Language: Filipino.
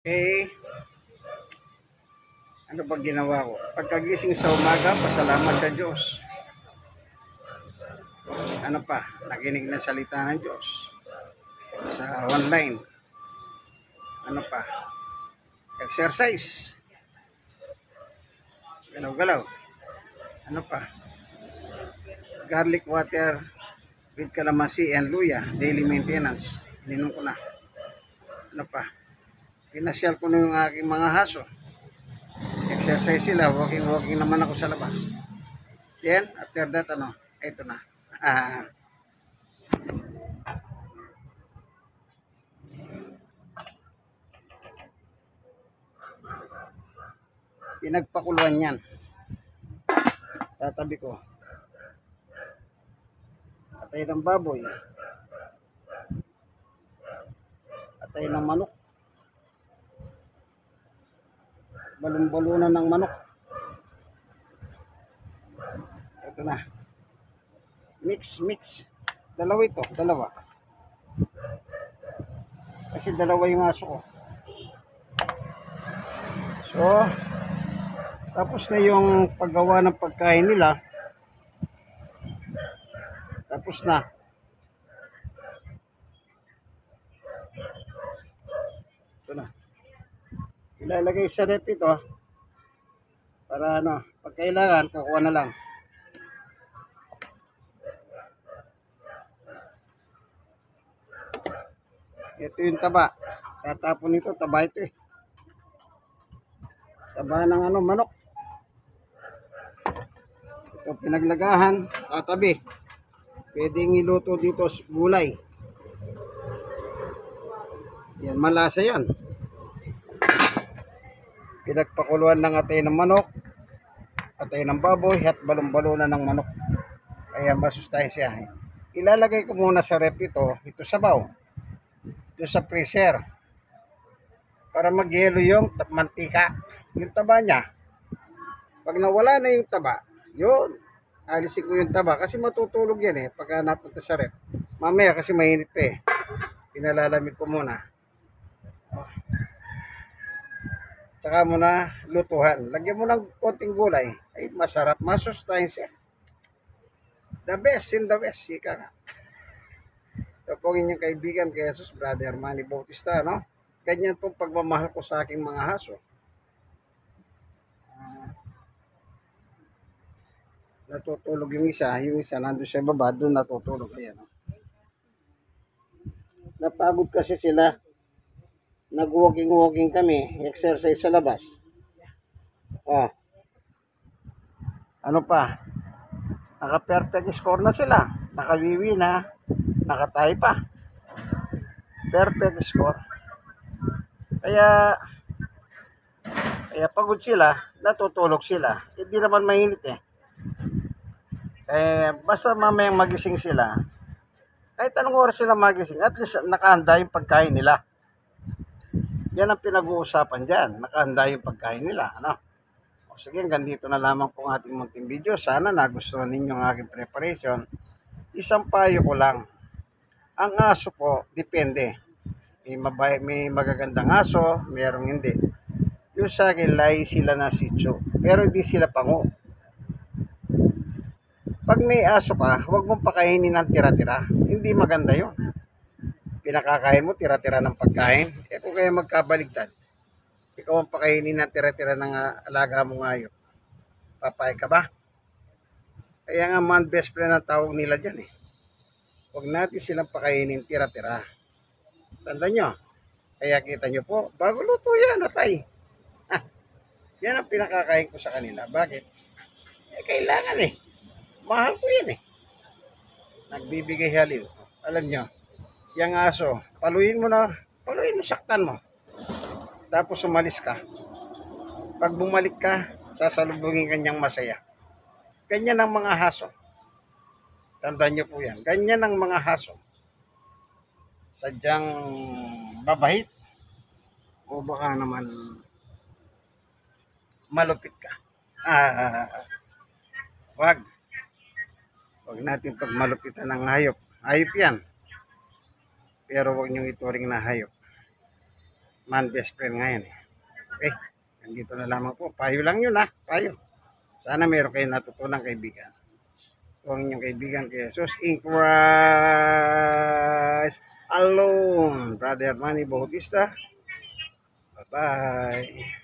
Eh, ano ba ginawa ko? Pagkagising sa umaga, pasalamat sa Diyos. Ano pa? Nakinig ng salita ng Diyos sa online. Ano pa? Exercise. Galaw-galaw. Ano pa? Garlic water with calamansi and luya. Daily maintenance. Ininom ko na. Ano pa? Pinasyal ko na yung aking mga haso. Exercise sila. Walking naman ako sa labas. Then, after that, ito na. Pinagpakuluan yan. Tatabi ko. Atay ng baboy. Atay ng manok. Balon-balunan ng manok. Ito na. Mix. Dalawa ito. Dalawa. Kasi dalawa yung aso ko. So, tapos na yung paggawa ng pagkain nila. Tapos na. Ito na. Ilalagay sa rep ito. Para pag kailangan, kukuha na lang. Ito yung taba. Tatapon ito, taba ito eh. Taba ng manok. Ito pinaglagahan, tatabi. Pwedeng iluto dito gulay. Yan, malasa yan. Pinagpakuluan ng atay ng manok, atay ng baboy, at balon-balunan ng manok. Kaya masustansya. Ilalagay ko muna sa rep ito sabaw. Ito sa freezer. Para magyelo yung mantika. Yung taba niya. Pag nawala na yung taba, yun. Alisin ko yung taba kasi matutulog yan pagka napunta sa rep. Mamaya kasi mainit pa Pinalalamig ko muna. Tsaka mo na lutuhan. Lagyan mo ng konting gulay. Ay masarap. Masustansya. The best in the best. Ika nga. Ito po inyong kaibigan kay Jesus, Brother Manny Bautista, Ganyan pong pagmamahal ko sa aking mga haso. Natutulog yung isa nandun sa baba, doon natutulog. Ayan. Napagod kasi sila. Nag-walking kami, exercise sa labas. Ano pa? Naka-perfect score na sila. Nakawiwi na. Nakatay pa. Perfect score. Kaya pagod sila, natutulog sila. Hindi naman mainit basta mamayang magising sila. Kahit anong oras sila magising, at least nakahanda yung pagkain nila. Yan ang pinag-uusapan dyan. Nakahanda yung pagkain nila. O sige, hanggang dito na lamang po ang ating munting video. Sana nagustuhan ninyo ang aking preparation. Isang payo ko lang. Ang aso po, depende. May magagandang aso, mayroong hindi. Yung sa akin, lahi sila na sitso. Pero hindi sila pango. Pag may aso ka, huwag mong pakainin ng tira-tira. Hindi maganda yon. Pinakakain mo, tira-tira ng pagkain. Kung kaya magkabaligtad, ikaw ang pakainin ng tira-tira ng alaga mong hayop. Papayag ka ba? Kaya nga man best friend ang tawag nila dyan Huwag natin silang pakainin tira-tira. Tandaan nyo. Kaya kita nyo po, bago luto yan, atay. Yan ang pinakakain ko sa kanila. Bakit? Kailangan Mahal ko yan Nagbibigay haliw. Alam nyo, yung aso, paluin mo, saktan mo. Tapos umalis ka. Pag bumalik ka, sasalubungin kanyang masaya. Ganyan ang mga haso. Tandaan nyo po yan. Ganyan ang mga haso. Sadyang babahit. O baka naman malupit ka. Wag natin pagmalupitan ng hayop. Hayop yan. Pero wag niyong ituring na hayop. Man best friend ngayon eh. Okay, nandito na lamang po. Payo lang yun ha, payo. Sana meron kayong natutunan kaibigan. Ito ang inyong kaibigan kay Jesus in Christ alone. Brother Manny Bautista. Bye-bye.